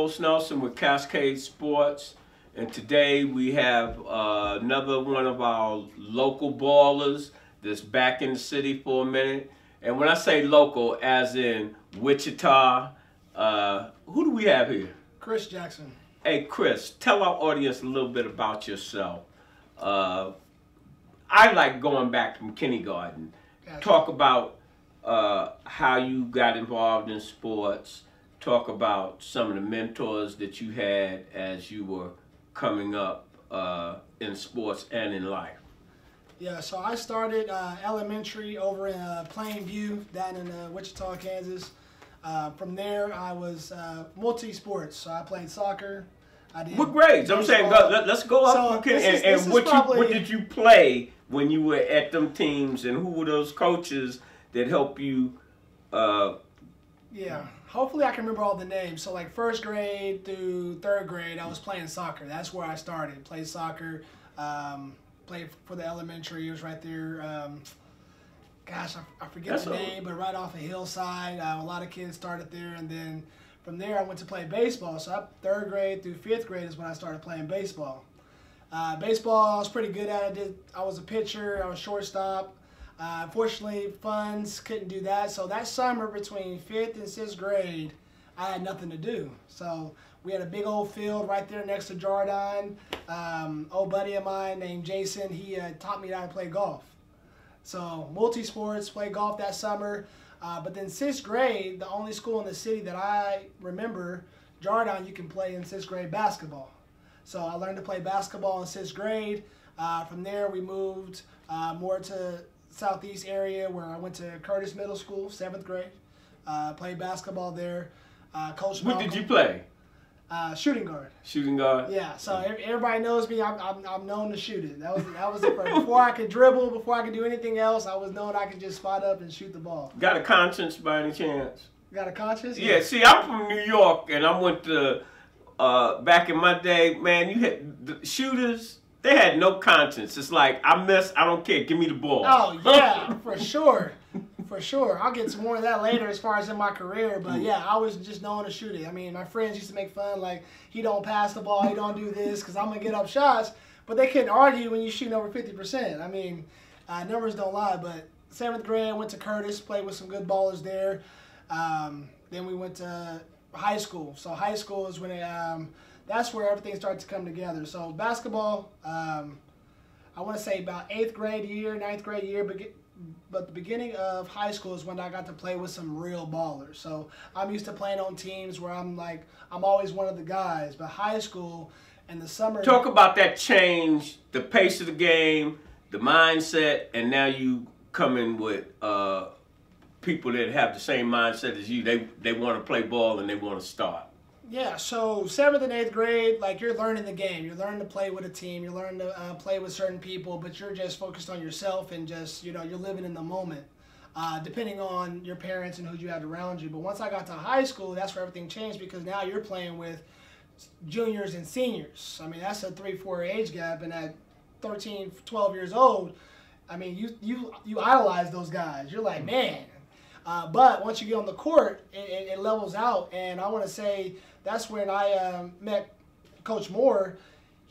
host Nelson with Cascade Sports, and today we have another one of our local ballers that's back in the city for a minute. And when I say local, as in Wichita, who do we have here? Chris Jackson. Hey Chris, tell our audience a little bit about yourself. I like going back from kindergarten. Gotcha. Talk about how you got involved in sports. Talk about some of the mentors that you had as you were coming up in sports and in life. Yeah, so I started elementary over in Plainview down in Wichita, Kansas. From there, I was multi-sports. So I played soccer. I did what grades? I'm saying let's go up. So and what did you play when you were at them teams, and who were those coaches that helped you? Yeah, hopefully I can remember all the names. So like first grade through third grade, I was playing soccer. That's where I started. Played soccer. Played for the elementary. It was right there. Gosh, I forget the name, but right off a hillside. A lot of kids started there, and then from there I went to play baseball. So third grade through fifth grade is when I started playing baseball. Baseball, I was pretty good at it. I was a pitcher. I was shortstop. Unfortunately, funds couldn't do that. So that summer between 5th and 6th grade, I had nothing to do. So we had a big old field right there next to Jordan. Old buddy of mine named Jason, he taught me how to play golf. So multi-sports, played golf that summer. But then 6th grade, the only school in the city that I remember, Jordan, you can play in 6th grade basketball. So I learned to play basketball in 6th grade. From there, we moved more to Southeast area where I went to Curtis Middle School, 7th grade. Played basketball there. Coach What Malcolm, did you play? Shooting guard. Shooting guard. Yeah, so everybody knows me. I'm known to shoot it. That was the first. Before I could dribble, before I could do anything else, I was known I could just spot up and shoot the ball. Got a conscience by any chance? Got a conscience? Yeah. See, I'm from New York, and I went to back in my day. Man, you had the shooters. They had no conscience. It's like, I miss, I don't care, give me the ball. Oh, yeah, for sure. For sure. I'll get some more of that later as far as in my career. But, yeah, I was just known to shoot it. I mean, my friends used to make fun, like, he don't pass the ball, he don't do this, because I'm going to get up shots. But they couldn't argue when you're shooting over 50%. I mean, numbers don't lie. But 7th grade, I went to Curtis, played with some good ballers there. Then we went to high school. So high school is when that's where everything started to come together. So basketball, I want to say about 8th grade year, 9th grade year, but the beginning of high school is when I got to play with some real ballers. So I'm used to playing on teams where I'm always one of the guys. But high school and the summer. Talk about that change, the pace of the game, the mindset, and now you come in with people that have the same mindset as you. They want to play ball and they want to start. Yeah, so 7th and 8th grade, like you're learning the game. You're learning to play with a team. You're learning to play with certain people, but you're just focused on yourself and just, you're living in the moment, depending on your parents and who you had around you. But once I got to high school, that's where everything changed because now you're playing with juniors and seniors. I mean, that's a 3-4 age gap, and at 13, 12 years old, I mean, you idolize those guys. You're like, man. But once you get on the court, it levels out, and I want to say that's when I met Coach Moore.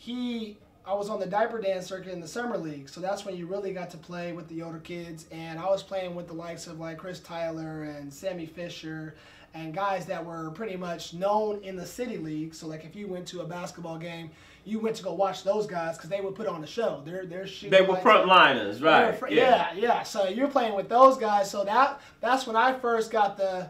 I was on the diaper dance circuit in the summer league, so that's when you really got to play with the older kids, and I was playing with the likes of like Chris Tyler and Sammy Fisher and guys that were pretty much known in the city league. So like if you went to a basketball game, you went to go watch those guys because they would put on a show. They're shooting. They were frontliners, right? Yeah. So you're playing with those guys. So that's when I first got the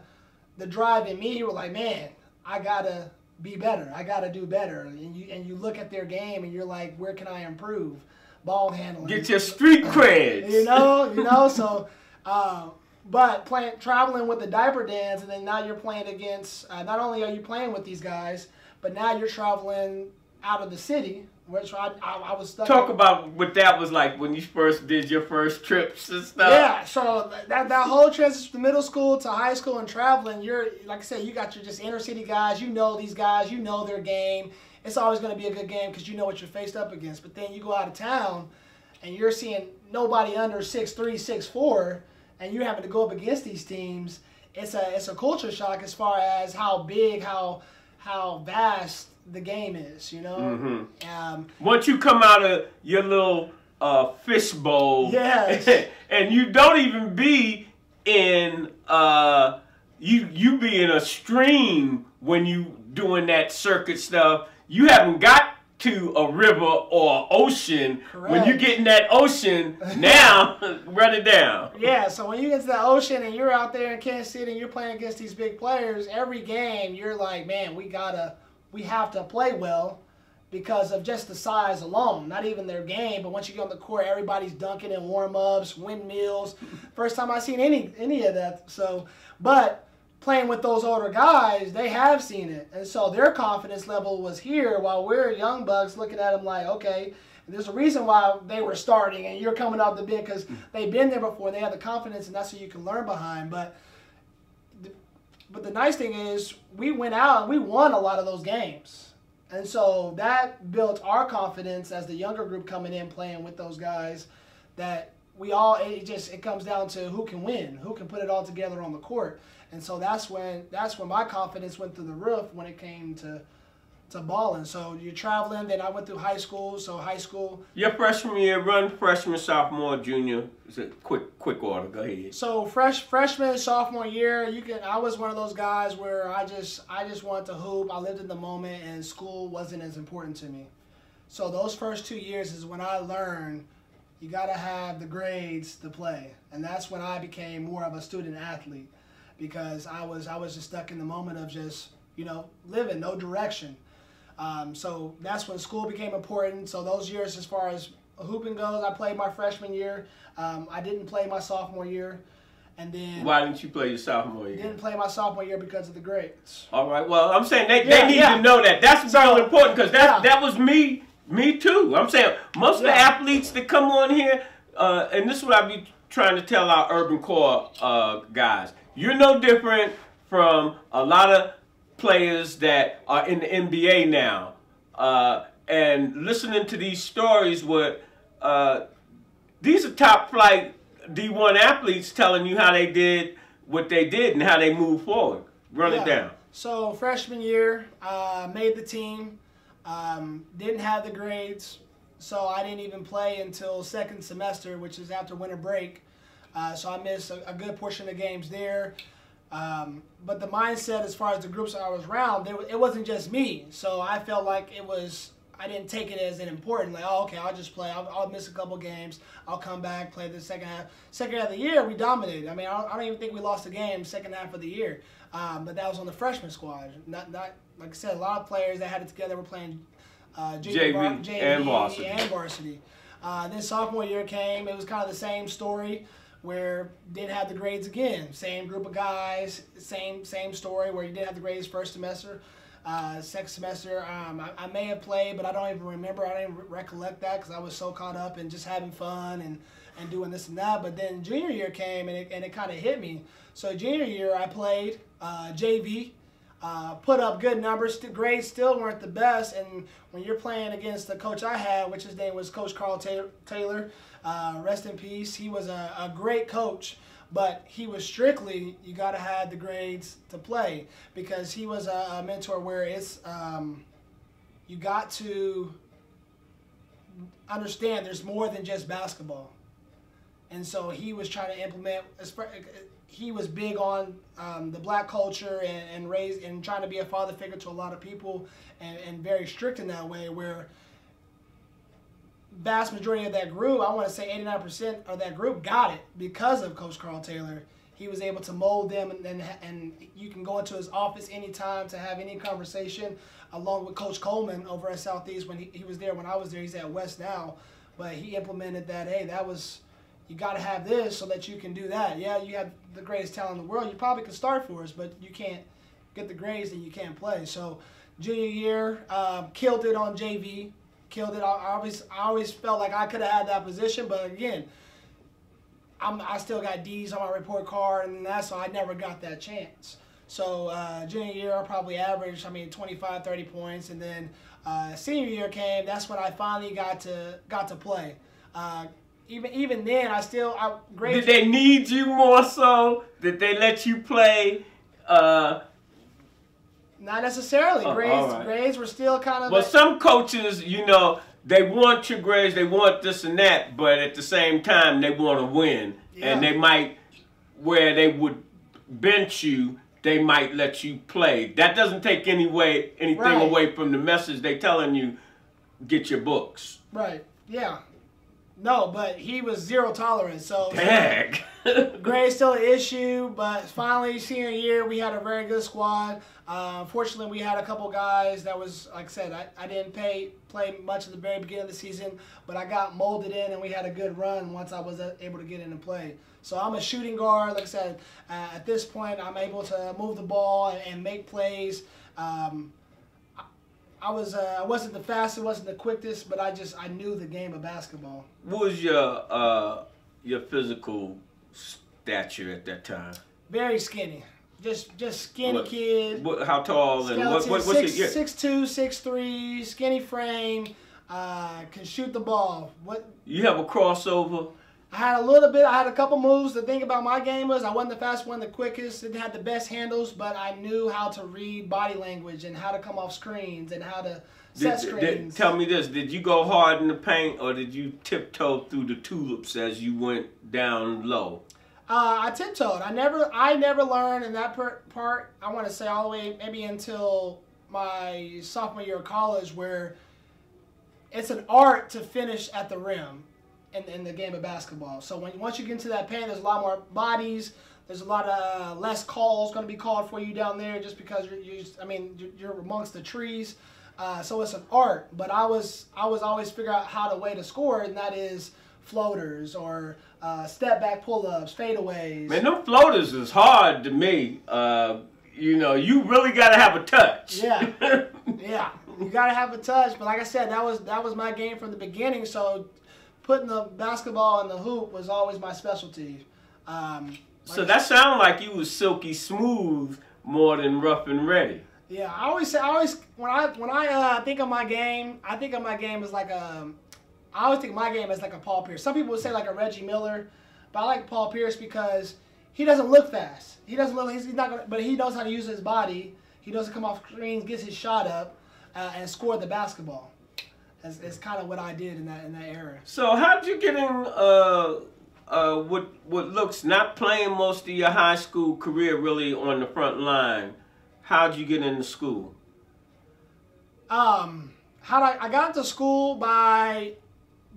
drive in me. You were like, man, I gotta be better. I gotta do better. And you look at their game and you're like, where can I improve? Ball handling. Get your street creds. You know. So, but traveling with the diaper dance, and then now you're playing against. Not only are you playing with these guys, but now you're traveling out of the city, which I was stuck. Talk about what that was like when you first did your first trips and stuff. Yeah, so that whole transition from middle school to high school and traveling, you're, like I said, you got your just inner city guys, you know these guys, you know their game. It's always going to be a good game because you know what you're faced up against. But then you go out of town and you're seeing nobody under 6'3", 6'4", and you're having to go up against these teams. It's a culture shock as far as how big, how how vast the game is, you know. Mm-hmm. Once you come out of your little fishbowl, yes, and you don't even be in you be in a stream when you doing that circuit stuff. You haven't got to a river or ocean. Correct. When you get in that ocean, now run it down. Yeah, so when you get to the ocean and you're out there in Kansas City and you're playing against these big players, every game you're like, man, we have to play well because of just the size alone. Not even their game, but once you get on the court, everybody's dunking in warm-ups, windmills. First time I've seen any of that. So, but playing with those older guys, they have seen it. And so their confidence level was here while we're young bucks looking at them like, okay, there's a reason why they were starting and you're coming off the bench because they've been there before. They have the confidence, and that's what you can learn behind. But the nice thing is we went out and we won a lot of those games. And so that built our confidence as the younger group coming in playing with those guys that it comes down to who can win, who can put it all together on the court. And so that's when my confidence went through the roof when it came to balling. So you're traveling, then I went through high school. So high school. Your freshman year, run freshman, sophomore, junior. It's a quick order. Go ahead. So freshman, sophomore year, I was one of those guys where I just wanted to hoop. I lived in the moment, and school wasn't as important to me. So those first 2 years is when I learned you got to have the grades to play, and that's when I became more of a student athlete because I was just stuck in the moment of just living, no direction. So that's when school became important. So those years, as far as hooping goes, I played my freshman year. I didn't play my sophomore year. And then why didn't you play your sophomore year? Didn't play my sophomore year because of the grades. All right. Well, I'm saying they need to know that. That's real important because that was me too. I'm saying most of the athletes that come on here, and this is what I be trying to tell our urban core guys. You're no different from a lot of players that are in the NBA now, and listening to these stories where these are top flight D1 athletes telling you how they did what they did and how they moved forward. Run it down. So freshman year, made the team, didn't have the grades, so I didn't even play until second semester, which is after winter break. So I missed a good portion of the games there. But the mindset as far as the groups I was around, it wasn't just me. So I felt like I didn't take it as an important, like, oh, okay, I'll just play. I'll miss a couple games. I'll come back, play the second half. Second half of the year, we dominated. I mean, I don't even think we lost a game second half of the year. But that was on the freshman squad. Not like I said, a lot of players that had it together were playing JV and varsity. Then sophomore year came. It was kind of the same story where didn't have the grades again. Same group of guys, same story where you didn't have the grades first semester. Second semester, I may have played, but I don't even remember. I didn't recollect that because I was so caught up in just having fun and doing this and that. But then junior year came and it kind of hit me. So junior year I played JV, put up good numbers. The grades still weren't the best. And when you're playing against the coach I had, which his name was Coach Carl Taylor, rest in peace. He was a great coach. But he was strictly, you got to have the grades to play because he was a mentor where it's, you got to understand there's more than just basketball. And so he was trying to implement, he was big on the black culture and trying to be a father figure to a lot of people and very strict in that way where vast majority of that group, I want to say 89% of that group got it because of Coach Carl Taylor. He was able to mold them, and you can go into his office anytime to have any conversation, along with Coach Coleman over at Southeast when he was there when I was there. He's at West now, but he implemented that. Hey, you got to have this so that you can do that. Yeah, you have the greatest talent in the world. You probably can start for us, but you can't get the grades and you can't play. So junior year, killed it on JV. Killed it. I always felt like I could have had that position, but again, I still got D's on my report card and that, so I never got that chance. So junior year, I probably averaged, 25, 30 points, and then senior year came. That's when I finally got to play. Even then, Did they need you more so? Did they let you play Not necessarily. Grades, right. grades were still kind of. Well, some coaches, you know, they want your grades, they want this and that, but at the same time, they want to win. Yeah. And they might, where they would bench you, they might let you play. That doesn't take anything Right. away from the message they telling you, get your books. Right. Yeah. No, but he was zero tolerance. So Dang. grades still an issue, but finally senior year we had a very good squad. Fortunately, we had a couple guys that was, like I said, I didn't play much at the very beginning of the season, but I got molded in and we had a good run once I was able to get in and play. So I'm a shooting guard. Like I said, at this point I'm able to move the ball and make plays. I wasn't the fastest, wasn't the quickest, but I knew the game of basketball. What was your physical stature at that time? Very skinny. Just skinny kid. How tall and what's your 6'2", 6'3", skinny frame, can shoot the ball. You have a crossover? I had a little bit. I had a couple moves. The thing about my game was I wasn't the fastest, wasn't the quickest, didn't have the best handles, but I knew how to read body language and how to come off screens and how to set screens. Tell me this, did you go hard in the paint or did you tiptoe through the tulips as you went down low? I tiptoed. I never learned in that part. I want to say all the way maybe until my sophomore year of college, where it's an art to finish at the rim in the game of basketball. So once you get into that paint, there's a lot more bodies. There's a lot of less calls going to be called for you down there, just because you're amongst the trees. So it's an art. But I was always figure out how to way to score, and that is floaters or step back pull-ups, fadeaways. Man, them floaters is hard to me. You know, you really got to have a touch. Yeah, yeah, you got to have a touch. But like I said, that was my game from the beginning. So putting the basketball in the hoop was always my specialty. So that sounded like you was silky smooth more than rough and ready. Yeah, I always when I think of my game, I think of my game as like I always think of my game as like a Paul Pierce. Some people would say like a Reggie Miller, but I like Paul Pierce because he doesn't look fast. He doesn't look. He's not gonna, but he knows how to use his body. He knows to come off screens, gets his shot up, and score the basketball. That's kind of what I did in that era. So how'd you get in what looks not playing most of your high school career really on the front line? How'd you get into school? I got into school by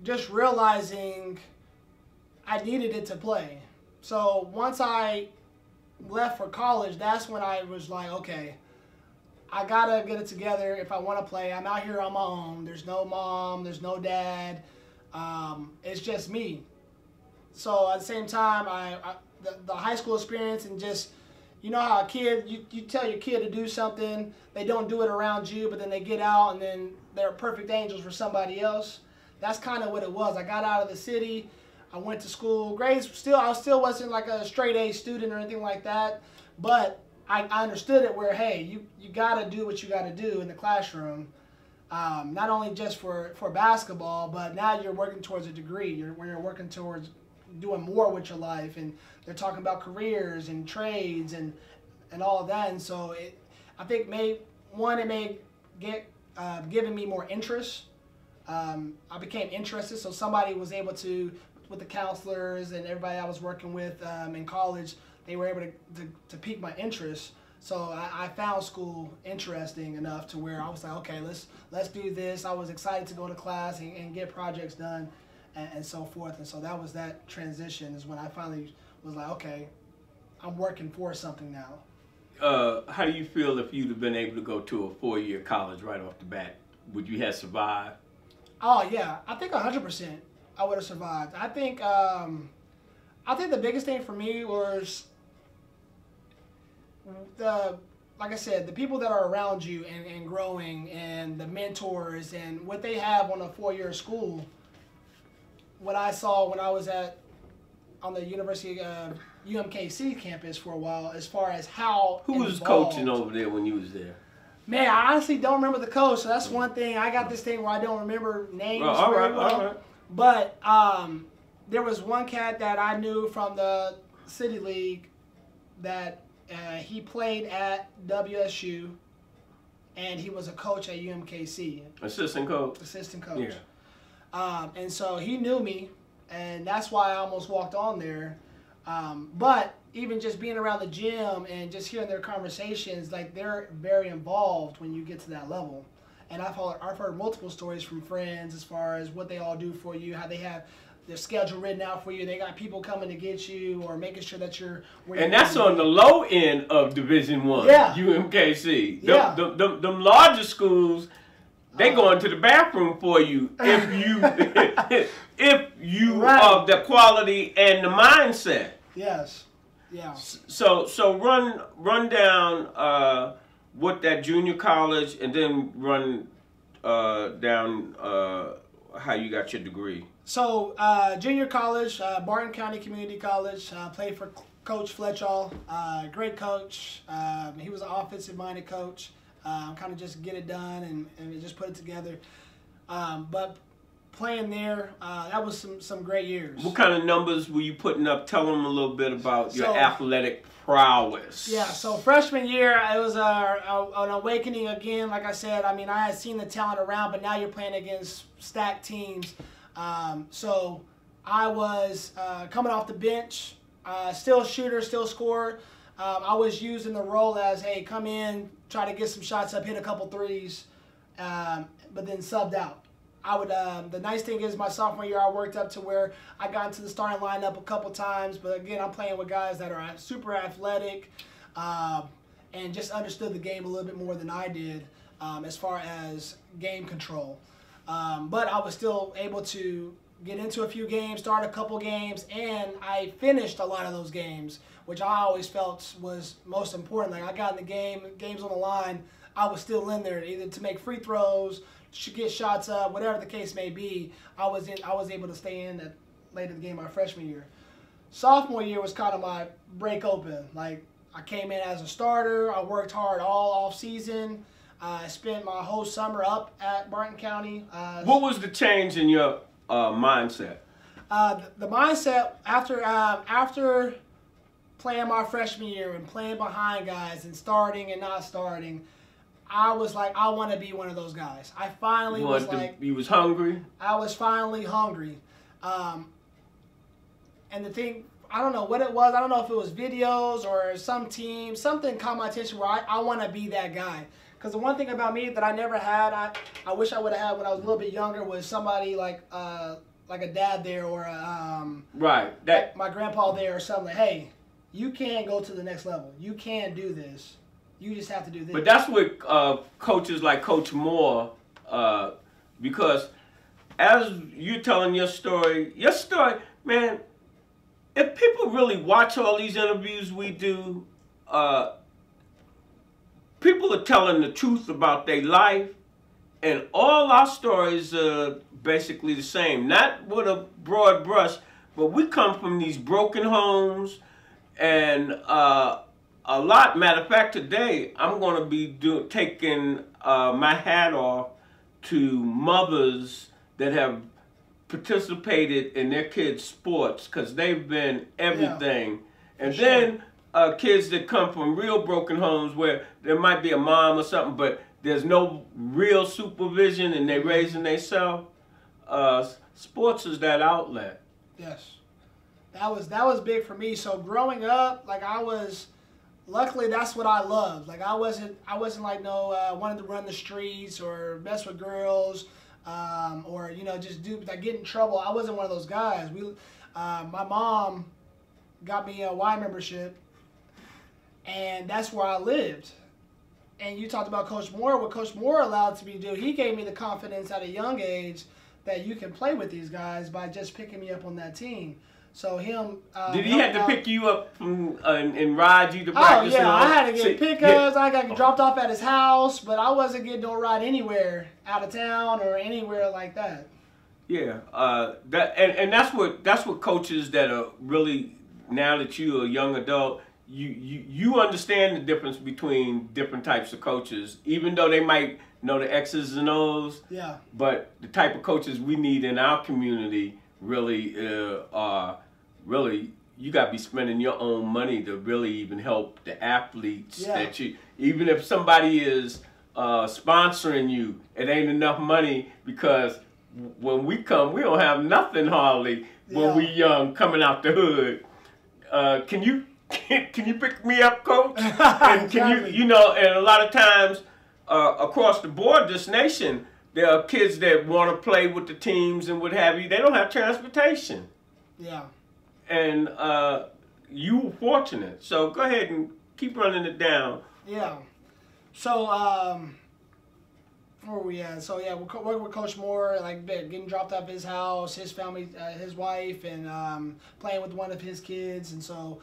just realizing I needed it to play. So once I left for college, that's when I was like, okay, I gotta get it together if I want to play. I'm out here on my own. There's no mom, there's no dad. It's just me. So at the same time, the high school experience and just, you know how a kid, you tell your kid to do something, they don't do it around you, but then they get out and then they're perfect angels for somebody else. That's kind of what it was. I got out of the city. I went to school. Grades I still wasn't like a straight A student or anything like that, but I understood it where, hey, you got to do what you got to do in the classroom, not only just for basketball, but now you're working towards a degree. You're working towards doing more with your life, and they're talking about careers and trades and all of that. And so I think it may get given me more interest. I became interested, so somebody was able to, with the counselors and everybody I was working with in college, they were able to pique my interest. So I found school interesting enough to where I was like, okay, let's do this. I was excited to go to class and get projects done and so forth. And so that was that transition is when I finally was like, okay, I'm working for something now. How do you feel if you'd have been able to go to a 4-year college right off the bat? Would you have survived? Oh yeah, I think 100% I would have survived. I think the biggest thing for me was like I said, the people that are around you and growing, and the mentors and what they have on a 4-year school. What I saw when I was on the University UMKC campus for a while, as far as how who was coaching over there when you was there? Man, I honestly don't remember the coach, so that's one thing. I got this thing where I don't remember names very well. All right. But there was one cat that I knew from the City League that he played at WSU, and he was a coach at UMKC. Assistant coach. Assistant coach. Yeah. And so he knew me, and that's why I almost walked on there. But even just being around the gym and just hearing their conversations, like they're very involved when you get to that level. And I've heard multiple stories from friends as far as what they all do for you, how they have their schedule written out for you. They got people coming to get you or making sure that you're where and that's on the low end of Division I, yeah. UMKC. Yeah. Them larger schools, they go into the bathroom for you if you if you right. have the quality and the mindset. Yes. Yeah. So run down what that junior college, and then run down how you got your degree. So junior college, Barton County Community College. Played for Coach Fletchall. Great coach. He was an offensive-minded coach. Kind of just get it done and just put it together. But playing there, that was some great years. What kind of numbers were you putting up? Tell them a little bit about your athletic prowess. Yeah, so freshman year, it was an awakening again. Like I said, I mean, I had seen the talent around, but now you're playing against stacked teams. So I was coming off the bench, still shooter, still scorer. I was using the role as, hey, come in, try to get some shots up, hit a couple threes, but then subbed out. I would. The nice thing is, my sophomore year, I worked up to where I got into the starting lineup a couple times. But again, I'm playing with guys that are super athletic and just understood the game a little bit more than I did as far as game control. But I was still able to get into a few games, start a couple games, and I finished a lot of those games, which I always felt was most important. Like I got in the game, games on the line, I was still in there, either to make free throws, to get shots up, whatever the case may be. I was able to stay in at late in the game my freshman year. Sophomore year was kind of my break open. Like I came in as a starter. I worked hard all off season. I spent my whole summer up at Barton County. What was the change in your mindset? The mindset after playing my freshman year and playing behind guys and starting and not starting, I was like, I want to be one of those guys. I finally was like... You was hungry? I was finally hungry. And the thing, I don't know what it was. I don't know if it was videos or some team. Something caught my attention where I want to be that guy. Because the one thing about me that I never had, I wish I would have had when I was a little bit younger, was somebody like a dad there or right. Like my grandpa there or something. Like, hey, you can go to the next level. You can do this. You just have to do this. But that's what coaches like Coach Moore, because as you're telling your story, man, if people really watch all these interviews we do, people are telling the truth about their life, and all our stories are basically the same. Not with a broad brush, but we come from these broken homes, and a lot. Matter of fact, today I'm going to be taking my hat off to mothers that have participated in their kids' sports, because they've been everything. Yeah, and then kids that come from real broken homes where there might be a mom or something, but there's no real supervision and they're raising themselves. Sports is that outlet. Yes, that was big for me. So growing up, like luckily that's what I loved. Like I wasn't like wanted to run the streets or mess with girls, or just get in trouble. I wasn't one of those guys. My mom got me a Y membership, and that's where I lived. And you talked about Coach Moore. What Coach Moore allowed me to do, he gave me the confidence at a young age that you can play with these guys by just picking me up on that team. So him. Did he have to pick you up and ride you to practice? Oh yeah, I had to get pickups. I got dropped off at his house, but I wasn't getting no ride anywhere out of town or anywhere like that. Yeah, that's what coaches that are really, now that you're a young adult, you understand the difference between different types of coaches, even though they might know the X's and O's. Yeah. But the type of coaches we need in our community really are you got to be spending your own money to really even help the athletes. Yeah. That even if somebody is sponsoring you. It ain't enough money because when we come, we don't have nothing hardly when we young coming out the hood. Can you pick me up, Coach? And can you know? And a lot of times across the board, this nation, there are kids that want to play with the teams and what have you. They don't have transportation. Yeah. And you were fortunate. So go ahead and keep running it down. Yeah. So where were we at? So yeah, we're working with Coach Moore, like getting dropped off his house, his family, his wife, and playing with one of his kids. And so.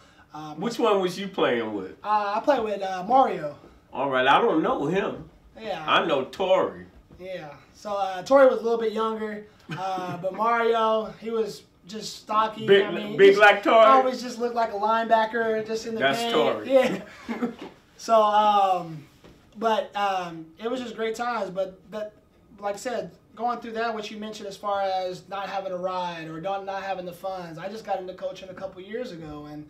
Which one was you playing with? I played with Mario. All right, I don't know him. Yeah. I know Tori. Yeah. So Tori was a little bit younger, but Mario, he was just stocky. Big, I mean, big like Tori. Always just looked like a linebacker, just in the That's paint. Tori. Yeah. So, but it was just great times. But like I said, going through that, what you mentioned as far as not having a ride or not having the funds, I just got into coaching a couple years ago, and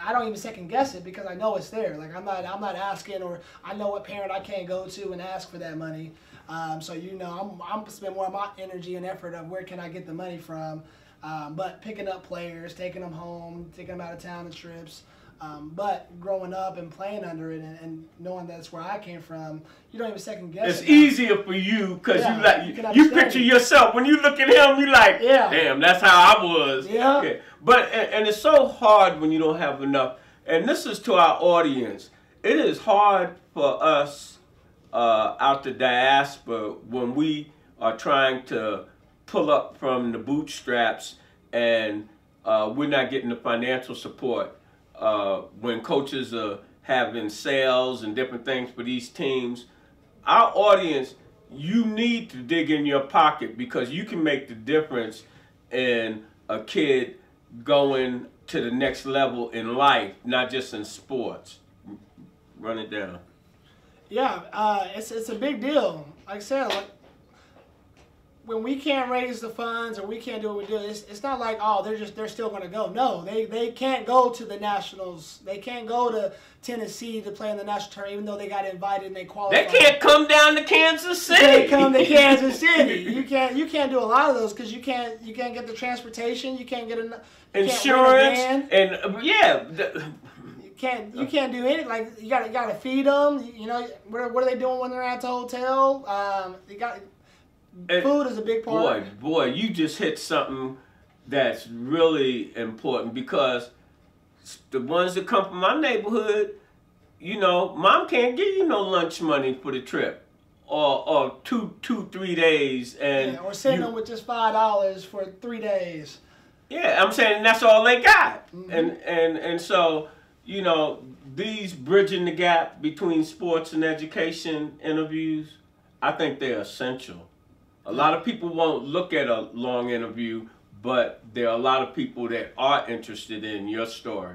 I don't even second guess it because I know it's there. Like I'm not asking, or I know what parent I can't go to and ask for that money. So I'm spending more of my energy and effort of where can I get the money from. But picking up players, taking them home, taking them out of town on trips. But growing up and playing under it and knowing that's where I came from, you don't even second guess it's it. It's easier for you because you picture yourself. When you look at him, you like, damn, that's how I was. Yeah. But and it's so hard when you don't have enough. And this is to our audience. It is hard for us out the diaspora when we are trying to pull up from the bootstraps and we're not getting the financial support. When coaches are having sales and different things for these teams, our audience, you need to dig in your pocket because you can make the difference in a kid going to the next level in life, not just in sports. Run it down. Yeah, it's a big deal. Like I said, when we can't raise the funds or we can't do what we do, it's not like, oh, they're still going to go. No, they can't go to the Nationals. They can't go to Tennessee to play in the national tournament, even though they got invited and they qualified. They can't come down to Kansas City. They come to Kansas City. You can't do a lot of those because you can't get the transportation. You can't get insurance and You can't do anything. Like you gotta feed them. You know what are they doing when they're at the hotel? Food is a big part. Boy, you just hit something that's really important because the ones that come from my neighborhood, you know, mom can't give you no lunch money for the trip or 3 days, and or send them with just $5 for 3 days. Yeah, I'm saying that's all they got, mm-hmm. and so you know these bridging the gap between sports and education interviews, I think they're essential. A lot of people won't look at a long interview, but there are a lot of people that are interested in your story.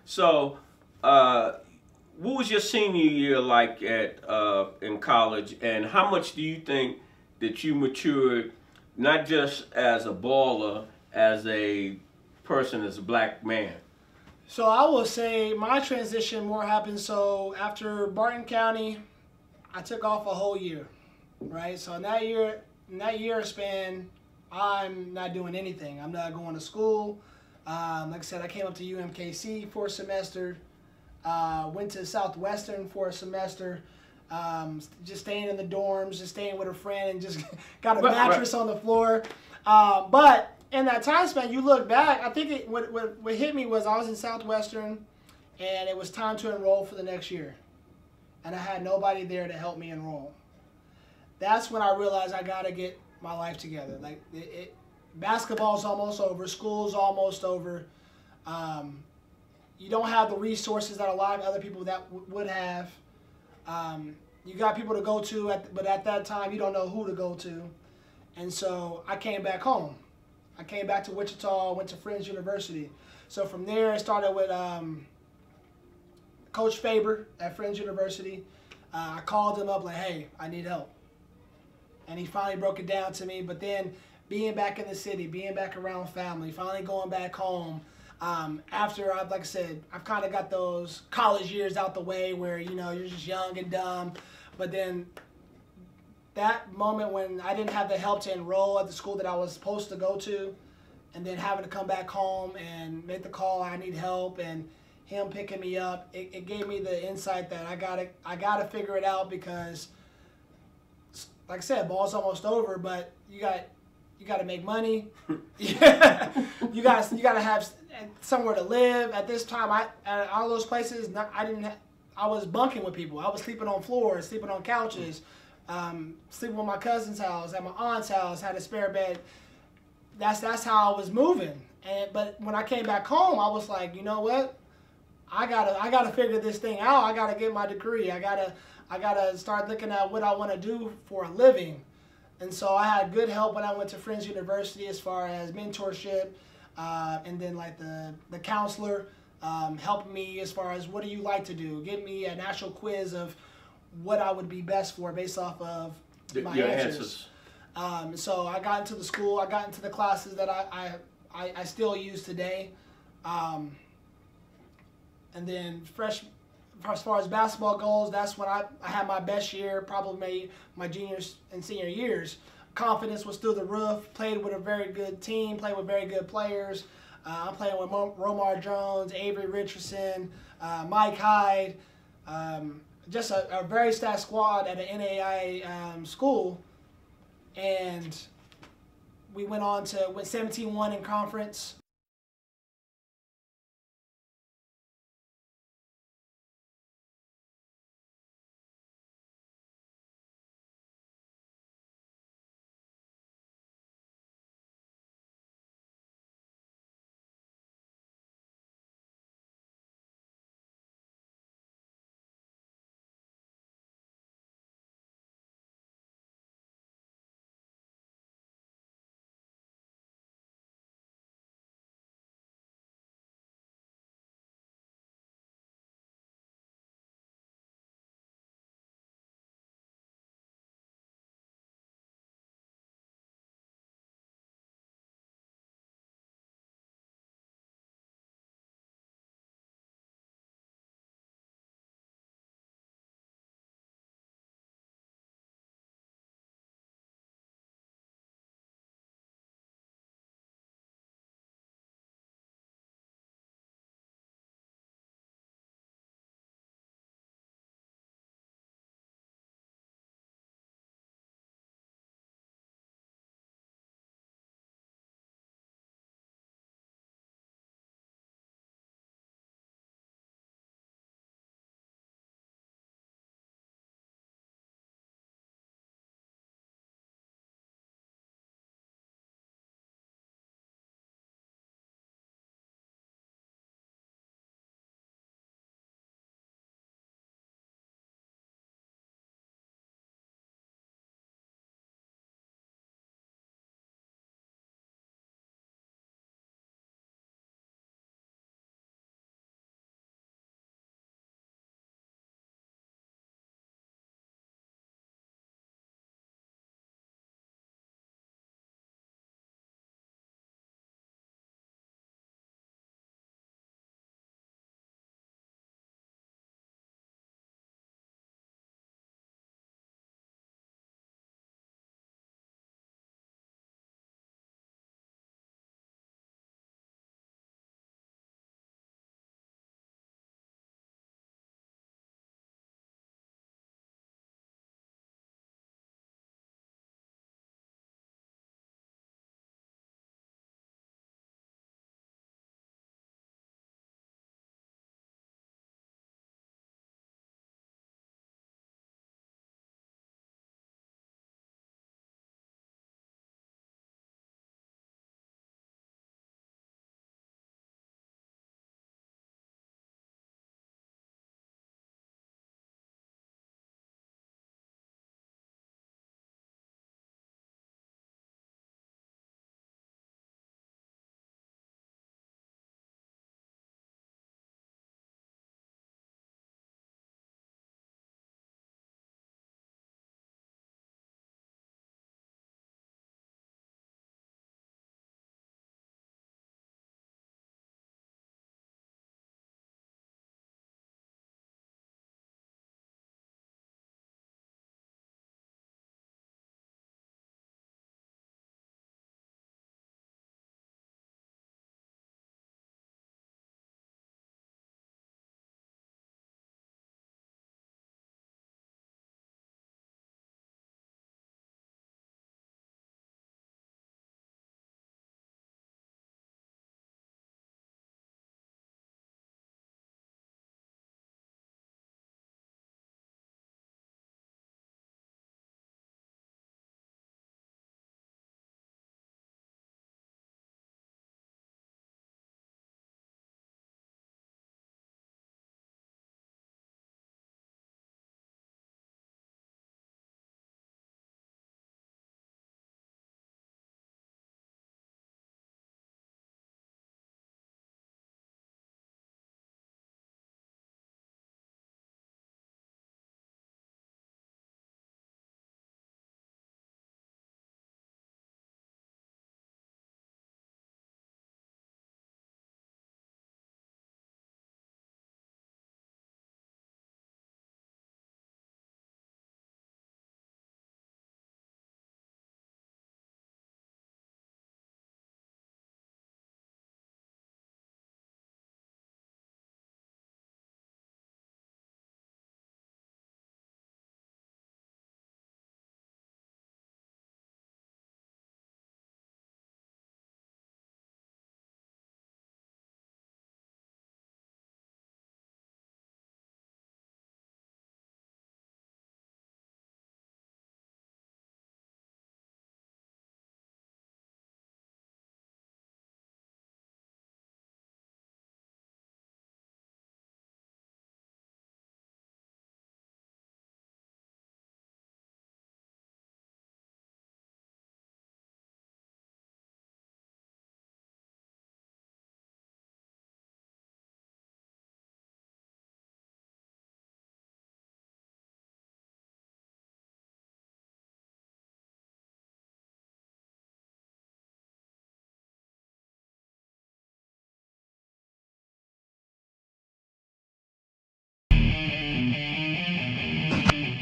So, what was your senior year like in college, and how much do you think that you matured, not just as a baller, as a person, as a black man? So I will say my transition more happened. So after Barton County, I took off a whole year. Right, so in that year span, I'm not doing anything. I'm not going to school. Like I said, I came up to UMKC for a semester. Went to Southwestern for a semester. Just staying in the dorms, just staying with a friend, and just got a mattress on the floor. But in that time span, you look back. I think what hit me was I was in Southwestern, and it was time to enroll for the next year, and I had nobody there to help me enroll. That's when I realized I got to get my life together. Like basketball's almost over, school's almost over. You don't have the resources that a lot of other people that would have. You got people to go to, but at that time you don't know who to go to. And so I came back home. I came back to Wichita, went to Friends University. So from there I started with Coach Faber at Friends University. I called him up like, hey, I need help. And he finally broke it down to me. But then being back in the city, being back around family, finally going back home, after, like I said, I've kind of got those college years out the way where, you know, you're just young and dumb. But then that moment when I didn't have the help to enroll at the school that I was supposed to go to, and then having to come back home and make the call, I need help, and him picking me up, it gave me the insight that I gotta figure it out, because like I said, ball's almost over, but you got to make money. You got to have somewhere to live. At this time, at all those places, I was bunking with people. I was sleeping on floors, sleeping on couches, sleeping at my cousin's house, at my aunt's house, had a spare bed. That's how I was moving. But when I came back home, I was like, you know what? I gotta figure this thing out. I gotta get my degree. I gotta start looking at what I want to do for a living. And so I had good help when I went to Friends University as far as mentorship, and then like the counselor helped me as far as what do you like to do, give me an actual quiz of what I would be best for based off of my answers. So I got into the school, I got into the classes that I still use today. And then as far as basketball goes, that's when I had my best year, probably my juniors and senior years. Confidence was through the roof, played with a very good team, played with very good players. I'm playing with Romar Jones, Avery Richardson, Mike Hyde, just a very stacked squad at an NAIA school. And we went on to win 17-1 in conference.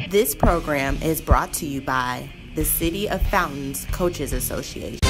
This program is brought to you by the City of Fountains Coaches Association.